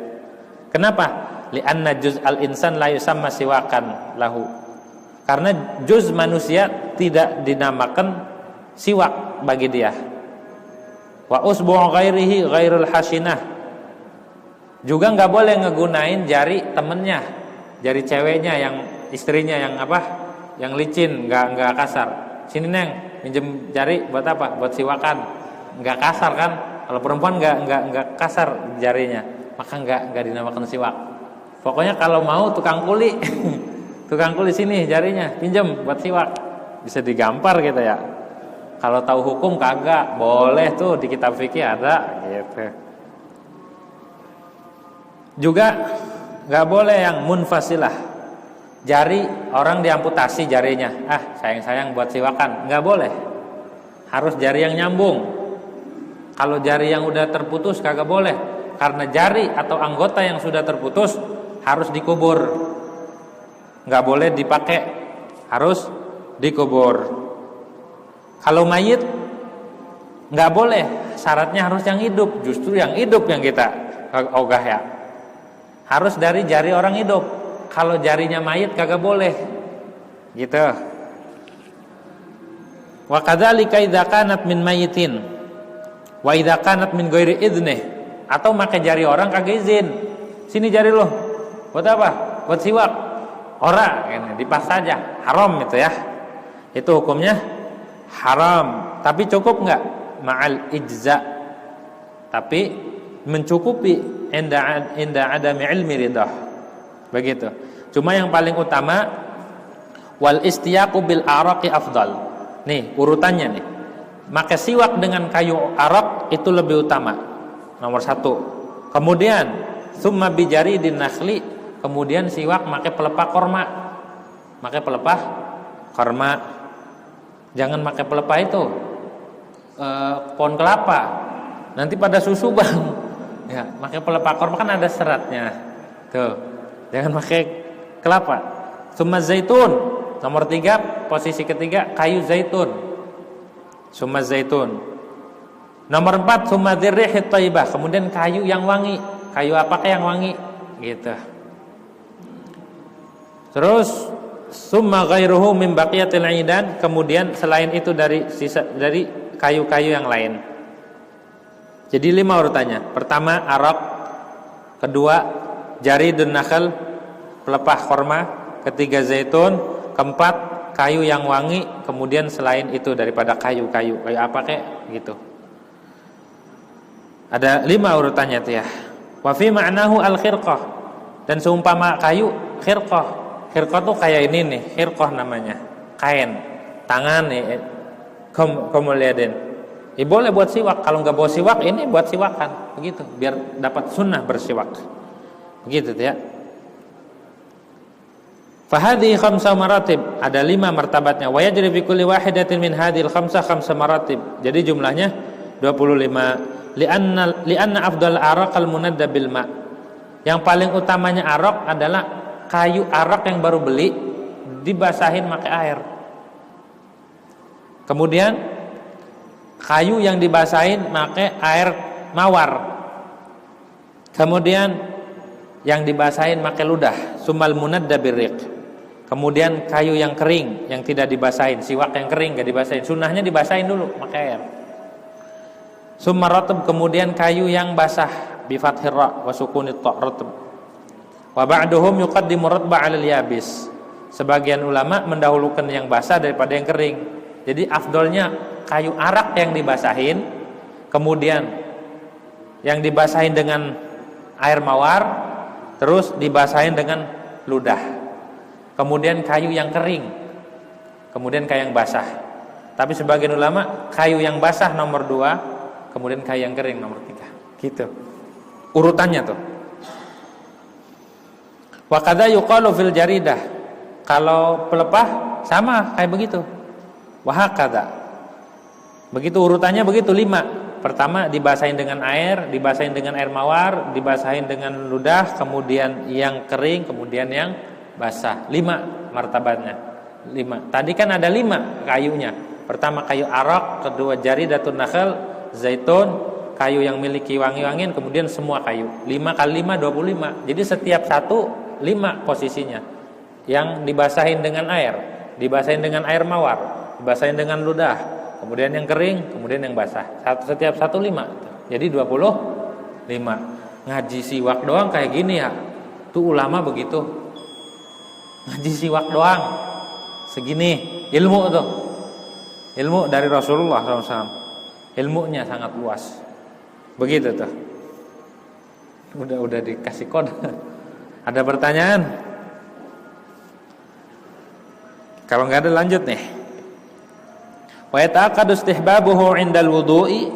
Kenapa? Li'anna juz'al insan la yusamma siwakan lahu. Karena juz manusia tidak dinamakan siwak bagi dia. Wa usbu' ghairihi ghairul hasinah. Juga enggak boleh ngegunain jari temennya, jari ceweknya, yang istrinya yang apa? Yang licin, enggak kasar. Sini Neng, minjem jari buat apa? Buat siwakan. Enggak kasar kan? Kalau perempuan enggak kasar jarinya, maka enggak dinamakan siwak. Pokoknya kalau mau tukang kuli, tukang kuli sini jarinya, pinjem buat siwak. Bisa digampar gitu ya. Kalau tahu hukum kagak, boleh tuh di kitab fikih ada gitu. Juga enggak boleh yang munfasilah. Jari orang diamputasi jarinya, sayang buat siwakan, enggak boleh. Harus jari yang nyambung. Kalau jari yang udah terputus kagak boleh, karena jari atau anggota yang sudah terputus harus dikubur, nggak boleh dipakai, harus dikubur. Kalau mayit nggak boleh, syaratnya harus yang hidup. Justru yang hidup yang kita ogah ya, harus dari jari orang hidup. Kalau jarinya mayit kagak boleh, gitu. Wa kadzalika idza kanat min mayitin wa idza kanat min ghairi idnih, atau pakai jari orang kagak izin. Sini jari lo. Buat apa? Buat siwak. Ora, dipas saja. Haram itu ya. Itu hukumnya haram. Tapi cukup enggak? Ma'al ijza. Tapi mencukupi inda adami ilmi ridah. Begitu. Cuma yang paling utama wal istiyaqu bil araqi afdal. Nih, urutannya nih. Maka siwak dengan kayu arak itu lebih utama. Nomor 1. Kemudian summa bijari din nakhli, kemudian siwak pakai pelepah korma. Pakai pelepah korma. Jangan pakai pelepah itu pohon kelapa. Nanti pada susu bang. Ya, pakai pelepah korma kan ada seratnya. Tuh. Jangan pakai kelapa. Summa zaitun. Nomor 3, posisi ketiga kayu zaitun. Summa zaitun. Nomor 4, summa dzirrihit thayyibah. Kemudian kayu yang wangi. Kayu apakah yang wangi? Gitu. Terus summa ghairuhu min baqiyatil 'idan, kemudian selain itu dari kayu-kayu yang lain. Jadi 5 urutannya. Pertama arak, kedua jaridun nakhl, pelepah korma, ketiga zaitun, keempat kayu yang wangi, kemudian selain itu daripada kayu apa kayak gitu. Ada 5 urutannya tuh ya. Wa fi ma'nahu al-khirqah, dan seumpama kayu khirqah. Khirqah tuh kayak ini nih, khirqah namanya, kain tangan nih, kamu lihatin. Boleh buat siwak. Kalau nggak bawa siwak, ini buat siwakan, begitu, biar dapat sunnah bersiwak, begitu tuh ya. Fahadhi khamsa maratib, ada 5 martabatnya. Wa yajri fi kulli wahidatin min hadhil khamsa maratib. Jadi jumlahnya 25. Li'anna afdal araq al munadda bil ma. Yang paling utamanya araq adalah kayu araq yang baru beli dibasahin pakai air. Kemudian kayu yang dibasahin pakai air mawar. Kemudian yang dibasahin pakai ludah, sumal munadda birriq. Kemudian kayu yang kering yang tidak dibasahin, siwak yang kering enggak dibasahin. Sunnahnya dibasahin dulu pakai air. Summa ratb, kemudian kayu yang basah bi fathir ra wa sukunit ta ratb. Wa ba'duhum yuqaddimu ratba 'ala al-yabis. Sebagian ulama mendahulukan yang basah daripada yang kering. Jadi afdolnya kayu arak yang dibasahin, kemudian yang dibasahin dengan air mawar, terus dibasahin dengan ludah. Kemudian kayu yang kering, kemudian kayu yang basah. Tapi sebagian ulama kayu yang basah nomor 2, kemudian kayu yang kering nomor 3. Gitu urutannya tuh. Wa kadza yuqalu fil jaridah. Kalau pelepah sama kayak begitu. Wa hakadza. Begitu urutannya begitu 5. Pertama dibasahin dengan air, dibasahin dengan air mawar, dibasahin dengan ludah, kemudian yang kering, kemudian yang basah. 5 martabatnya. 5. Tadi kan ada 5 kayunya. Pertama kayu arak, kedua jaridatun nakhl, zaitun, kayu yang memiliki wangi-wangian, kemudian semua kayu. 5 kali 5 25. Jadi setiap satu 5 posisinya. Yang dibasahin dengan air, dibasahin dengan air mawar, dibasahin dengan ludah, kemudian yang kering, kemudian yang basah. Setiap satu 5. Jadi 25. Ngaji siwak doang kayak gini ya. Tuh ulama begitu. Ngaji siwak doang segini ilmu tuh, ilmu dari Rasulullah SAW, ilmunya sangat luas begitu tuh. Udah dikasih kode. Ada pertanyaan? Kalau nggak ada lanjut nih. Wa yata'aqqadu istihbabuhu 'indal wudu'i,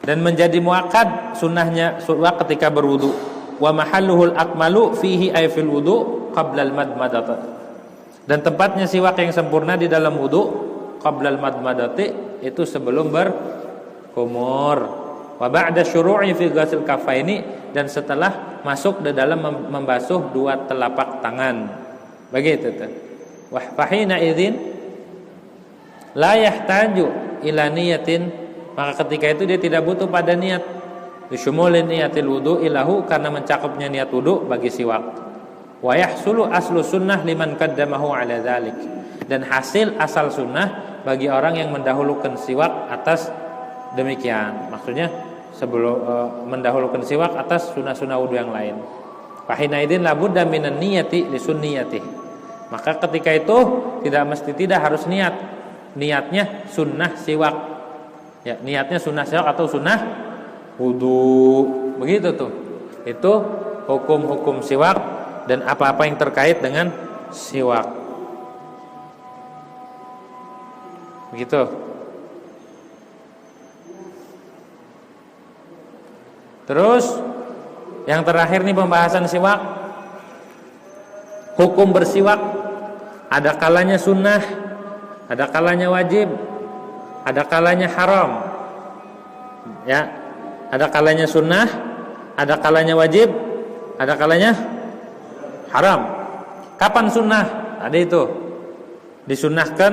dan menjadi muakkad sunnahnya siwak ketika berwudu. Wa mahalluhul akmalu fihi ay fil wudu qabla al-madmadati, dan tempatnya siwak yang sempurna di dalam wudu qabla al-madmadati itu sebelum berkumur. Wa ba'da syuru'i fi ghusl kaffaini, dan setelah masuk di dalam membasuh 2 telapak tangan. Begitu tuh. Wa fahina idzin la yahtaju ila niyatin, maka ketika itu dia tidak butuh pada niat. Disyumulin niyatil wudu'i lahu, karena mencakupnya niat wudu bagi siwak. Wa yahsulu aslu sunnah liman qaddamahu ala dzalik, dan hasil asal sunnah bagi orang yang mendahulukan siwak atas demikian. Maksudnya sebelum mendahulukan siwak atas sunnah-sunnah wudu yang lain. Fa hina idzin la budda minan niyati li sunniyati, maka ketika itu tidak harus niat. Niatnya sunnah siwak. Ya, niatnya sunnah siwak atau sunnah wudu. Begitu tuh. Itu hukum-hukum siwak dan apa-apa yang terkait dengan siwak. Begitu. Terus yang terakhir nih pembahasan siwak. Hukum bersiwak, ada kalanya sunnah, ada kalanya wajib, ada kalanya haram. Ya, ada kalanya sunnah, ada kalanya wajib, ada kalanya haram. Kapan sunnah? Tadi itu disunnahkan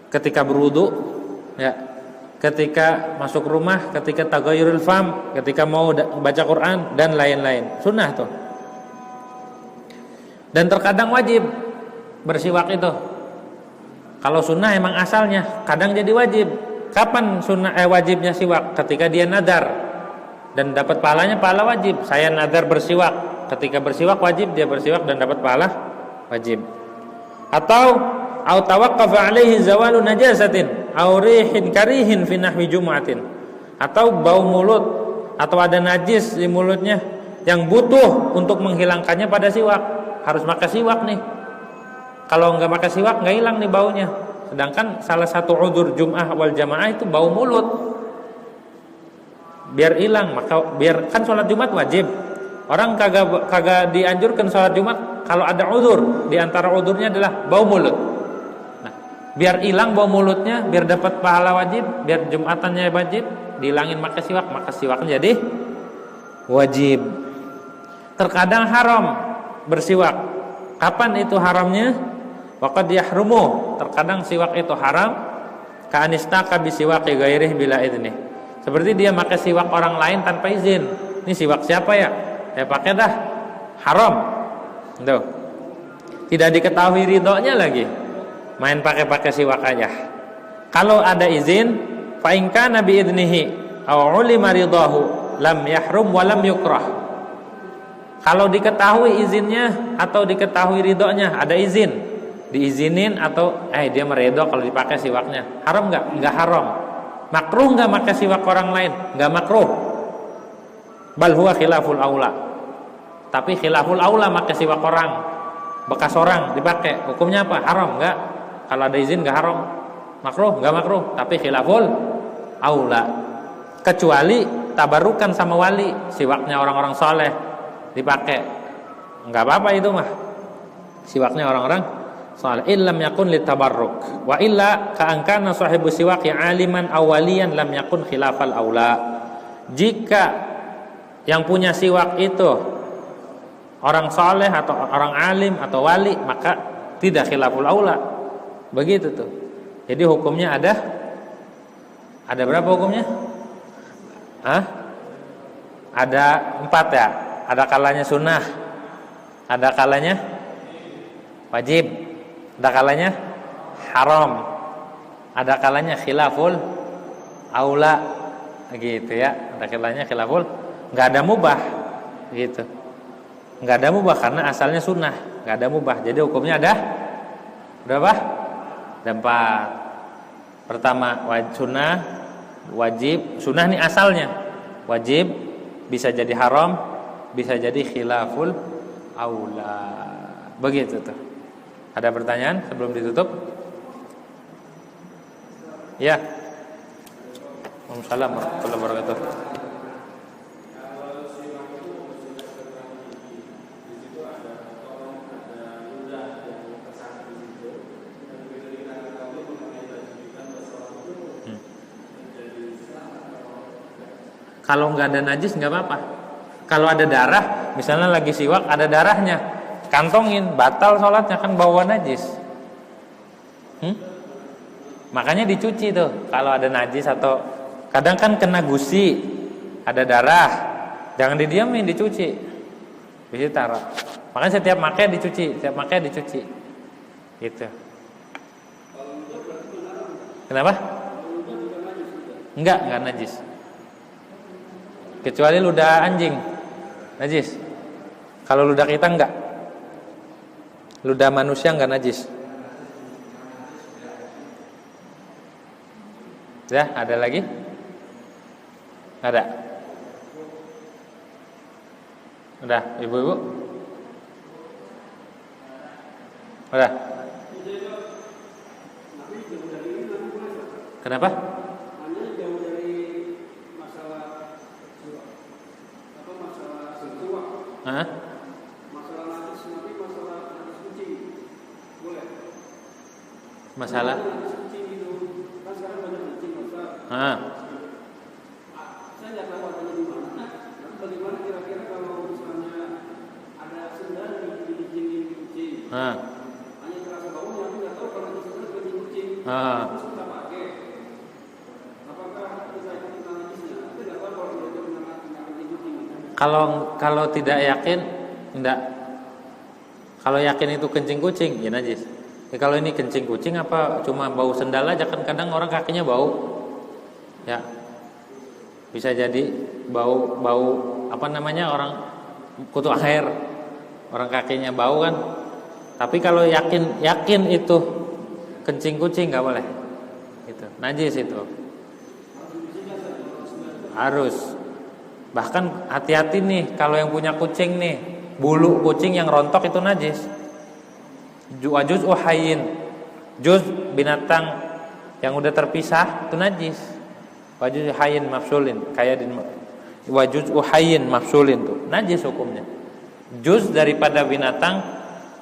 ketika berwudu, ya, ketika masuk rumah, ketika tagayyurul fam, ketika mau baca Quran dan lain-lain. Sunnah tuh. Dan terkadang wajib bersiwak itu. Kalau sunnah emang asalnya, kadang jadi wajib. Kapan sunnah wajibnya siwak? Ketika dia nadar dan dapat pahalanya pahala wajib. Saya nadar bersiwak, ketika bersiwak wajib dia bersiwak dan dapat pahala wajib. Atau au tawaqqafa alaihi zawalu najasatin au rihin karihin fi nahwi jumu'atin, atau bau mulut atau ada najis di mulutnya yang butuh untuk menghilangkannya pada siwak. Harus pakai siwak nih. Kalau enggak pakai siwak enggak hilang nih baunya. Sedangkan salah satu udzur Jum'ah wal jamaah itu bau mulut. Biar hilang, maka biar kan sholat Jumat wajib. Orang kagak dianjurkan sholat Jumat kalau ada udzur. Di antara udzurnya adalah bau mulut. Nah, biar hilang bau mulutnya, biar dapat pahala wajib, biar Jumatannya wajib, dihilangin pakai siwak, maka siwaknya jadi wajib. Terkadang haram bersiwak. Kapan itu haramnya? Waqad yahrumu, terkadang siwak itu haram. Ka'anistaka bisiwaqi ghairihi bila idnih, seperti dia pakai siwak orang lain tanpa izin. Ini siwak siapa ya? Ya pakai dah. Haram. Tuh. tidak diketahui ridhonya lagi, main pakai siwak aja. Kalau ada izin, fa in kana bi idnihi aw ulima ridahu lam yahrum wa lam yukrah. Kalau diketahui izinnya atau diketahui ridhonya, ada izin, diizinin atau dia meridho kalau dipakai siwaknya, haram enggak? Enggak haram. Makruh enggak pakai siwak orang lain? Enggak makruh. Bal huwa khilaful aula. Tapi khilaful aula pakai siwak orang, bekas orang dipakai, hukumnya apa? Haram enggak? Kalau ada izin enggak haram. Makruh enggak makruh, tapi khilaful aula. Kecuali tabarukan sama wali, siwaknya orang-orang soleh dipakai, enggak apa-apa itu mah. Siwaknya orang-orang soleh. Illam yakun litabarruk. Wa illa ka angkana sahibu siwak yang aliman awalian lam yakun khilafal aula. Jika yang punya siwak itu orang soleh atau orang alim atau wali, maka tidak khilaful aula. Begitu tuh. Jadi hukumnya ada berapa hukumnya? Ada 4 ya. Ada kalanya sunnah, ada kalanya wajib, ada kalanya haram, ada kalanya khilaful aula, gitu ya. Ada kalanya khilaful, nggak ada mubah, gitu. Nggak ada mubah karena asalnya sunnah, nggak ada mubah. Jadi hukumnya ada berapa? Ada 4. Pertama sunnah, wajib. Sunnah ini asalnya wajib, bisa jadi haram, bisa jadi khilaful aula. Begitu tuh. Ada pertanyaan sebelum ditutup? Ya. Waalaikumsalam warahmatullahi wabarakatuh. Kalau nggak ada najis nggak apa-apa. Kalau ada darah, misalnya lagi siwak ada darahnya, kantongin, batal sholatnya, kan bawa najis. Makanya dicuci tuh. Kalau ada najis atau kadang kan kena gusi, ada darah, jangan didiamin, dicuci. Bisa taruh. Makanya setiap pakai dicuci, gitu. Kenapa? Enggak najis. Kecuali ludah anjing najis. Kalau ludah kita enggak. Ludah manusia enggak najis. Ya, ada lagi? Ada. Udah, ibu-ibu? Udah. Kenapa? Masalah saya nggak tahu ada di mana. Bagaimana kira-kira kalau misalnya ada sendal di kucing? Hanya terasa baunya, tapi nggak tahu kalau itu sendal di kucing. Terus kita pakai. Apakah kita kena najisnya? Kita nggak tahu kalau itu kena kucing. Kalau tidak yakin, enggak. Kalau yakin itu kencing kucing, ya najis. Kalau ini kencing kucing apa cuma bau sendal aja, kan kadang orang kakinya bau. Ya. Bisa jadi bau apa namanya, orang kutu air. Orang kakinya bau kan. Tapi kalau yakin itu kencing kucing enggak boleh. Itu najis itu. Harus. Bahkan hati-hati nih kalau yang punya kucing nih, bulu kucing yang rontok itu najis. Wajuz uhayin, juz binatang yang udah terpisah itu najis. Wajuz uhayin mafsulin, kayak di wajuz uhayin mafsulin tuh najis hukumnya. Juz daripada binatang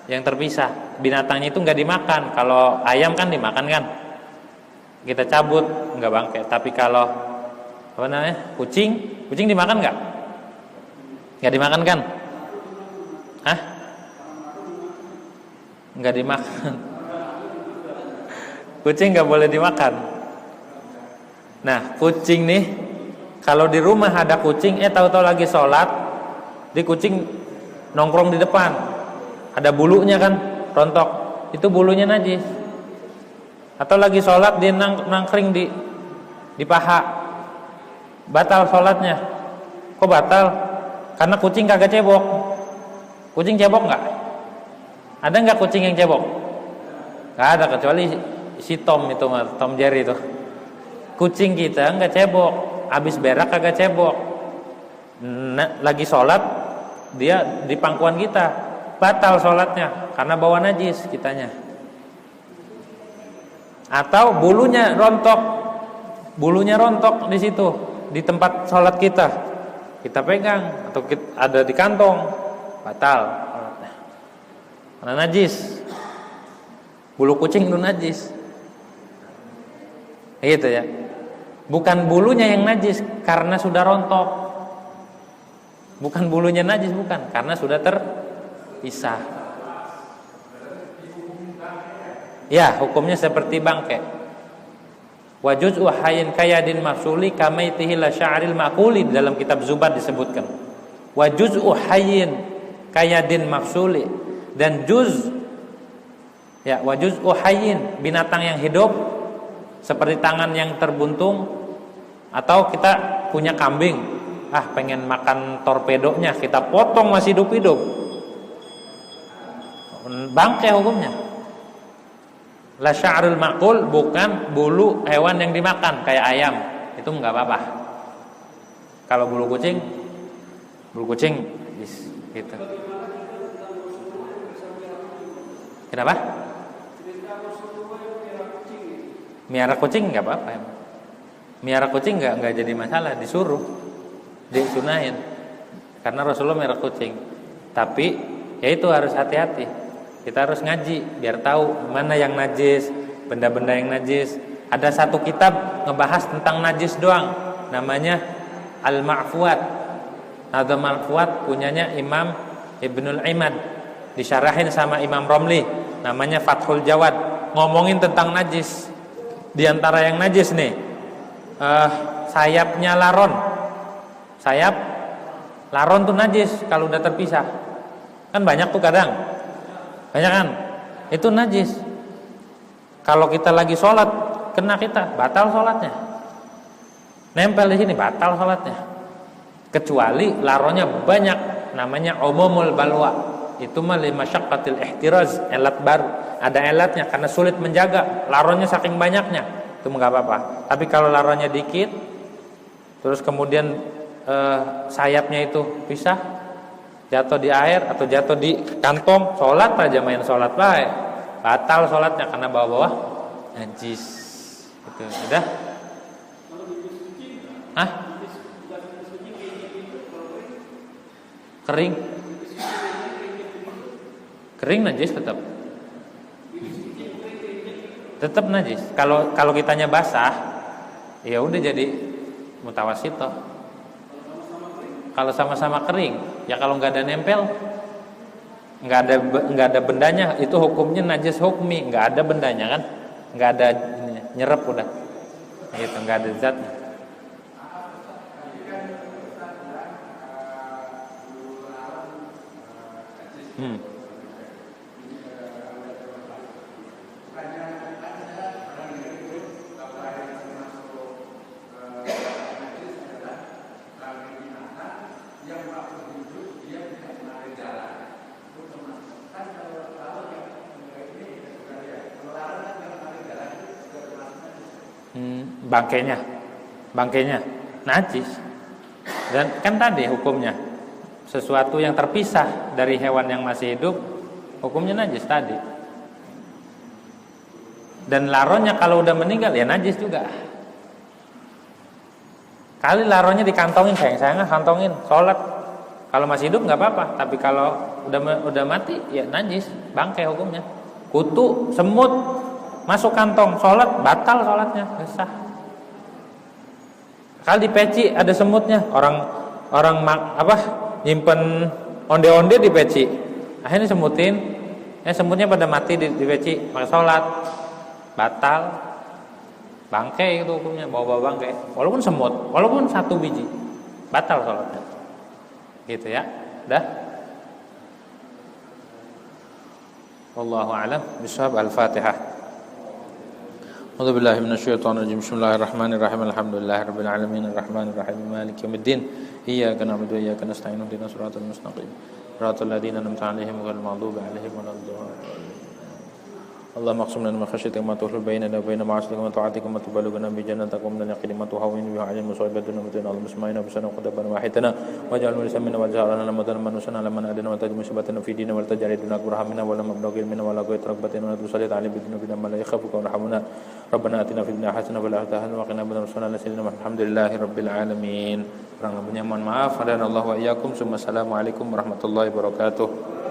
yang terpisah. Binatangnya itu nggak dimakan. Kalau ayam kan dimakan kan, kita cabut nggak bangkai. Tapi kalau apa namanya, kucing dimakan nggak? Nggak dimakan kan? Nggak dimakan. Kucing nggak boleh dimakan. Nah, kucing nih, kalau di rumah ada kucing, tahu-tahu lagi sholat, di kucing nongkrong di depan, ada bulunya kan, rontok, itu bulunya najis. Atau lagi sholat dia nangkring di paha, batal sholatnya. Kok batal? Karena kucing kagak cebok. Kucing cebok nggak? Ada nggak kucing yang cebok? Nggak ada, kecuali si Tom itu, Tom Jerry itu. Kucing kita nggak cebok, habis berak kagak cebok. Nah, lagi sholat dia di pangkuan kita, batal sholatnya karena bawa najis kitanya. Atau bulunya rontok di situ, di tempat sholat kita pegang atau ada di kantong, batal sholatnya karena najis. Bulu kucing itu najis, gitu ya. Bukan bulunya yang najis karena sudah rontok, bukan bulunya najis, bukan, karena sudah terpisah. Ya, hukumnya seperti bangke. Wa juz'u hayyin kayadin mafsuli kamaitihi la sya'ril maquli, dalam kitab Zubat disebutkan. Wa juz'u hayyin kayadin mafsuli, dan wa juz'u hayyin, binatang yang hidup seperti tangan yang terbuntung. Atau kita punya kambing, pengen makan torpedonya, kita potong masih hidup-hidup, bangke hukumnya. La sya'rul maqul, bukan bulu hewan yang dimakan kayak ayam, itu enggak apa-apa. Kalau bulu kucing gitu. Kenapa? Miara kucing enggak apa-apa. Miara kucing enggak jadi masalah, disuruh, disunahin. Karena Rasulullah miara kucing. Tapi ya itu harus hati-hati. Kita harus ngaji biar tahu mana yang najis, benda-benda yang najis. Ada satu kitab ngebahas tentang najis doang, namanya Al-Ma'fuat. Al-Ma'fuat punyanya Imam Ibnul Imad, disyarahin sama Imam Romli, namanya Fathul Jawad, ngomongin tentang najis. Di antara yang najis nih, sayapnya laron. Sayap laron tuh najis kalau udah terpisah. Kan banyak tuh kadang. Banyak kan? Itu najis. Kalau kita lagi sholat, kena kita, batal sholatnya. Nempel di sini, batal sholatnya. Kecuali laronnya banyak, namanya umumul balwa. Itu mah limasyaqqatil ihtiraz, elat baru. Ada elatnya karena sulit menjaga, laronnya saking banyaknya, itu enggak apa-apa. Tapi kalau laronnya dikit, terus kemudian sayapnya itu pisah, jatuh di air atau jatuh di kantong, sholat aja main sholat baik, batal sholatnya karena bawa-bawa najis. Itu sudah. Kering najis tetap najis. Kalau kitanya basah, ya udah jadi mutawasito. Kalau sama-sama kering, ya kalau nggak ada nempel, nggak ada bendanya, itu hukumnya najis hukmi, nggak ada bendanya kan, nggak ada nyerep udah, itu nggak ada zatnya. Bangkainya najis. Dan kan tadi hukumnya sesuatu yang terpisah dari hewan yang masih hidup, hukumnya najis tadi. Dan laronnya kalau udah meninggal ya najis juga. Kali laronnya dikantongin, sayang kantongin, sholat. Kalau masih hidup nggak apa-apa, tapi kalau udah mati ya najis, bangkai hukumnya. Kutu, semut masuk kantong, sholat batal sholatnya, sah. Kalau di peci ada semutnya, orang nyimpen onde-onde di peci, akhirnya semutin, semutnya pada mati di peci, maka sholat batal, bangkai itu hukumnya, bawa bangkai, walaupun semut, walaupun satu biji, batal sholatnya, gitu ya, dah. Wallahu a'lam bishawab. Al-Fatihah. أعوذ بالله من الشيطان الرجيم بسم الله الرحمن الرحيم الحمد لله رب العالمين الرحمن الرحيم مالك يوم الدين إياك نعبد وإياك نستعين اهدنا الصراط المستقيم صراط الذين أنعمت عليهم غير المغضوب عليهم ولا الضالين اللهم اقسم لنا من خشيتك ما تحول بيننا وبين معاصيك ومن طاعتك ما تبلغنا بجنتك ومن اليقين ما تهون به علينا مصائب الدنيا ومتعنا اللهم اسمعنا وبصرنا وقدرنا واحدنا واجعل ولسا منا واجعلنا لما ظلم منوسنا لما أدنا وتجد مصيبتنا في ديننا ولا تجعل الدنيا أكبر همنا ولا مبلغ علمنا ولا غاية رغبتنا ولا تسلط علينا بذنوبنا ما لا يخافك ويرحمنا ربنا آتنا في الدنيا حسنة وفي الآخرة حسنة وقنا عذاب النار الحمد لله رب العالمين. Kurang lebihnya mohon maaf. Hadana Allah wa iyyakum. Assalamualaikum warahmatullahi wabarakatuh.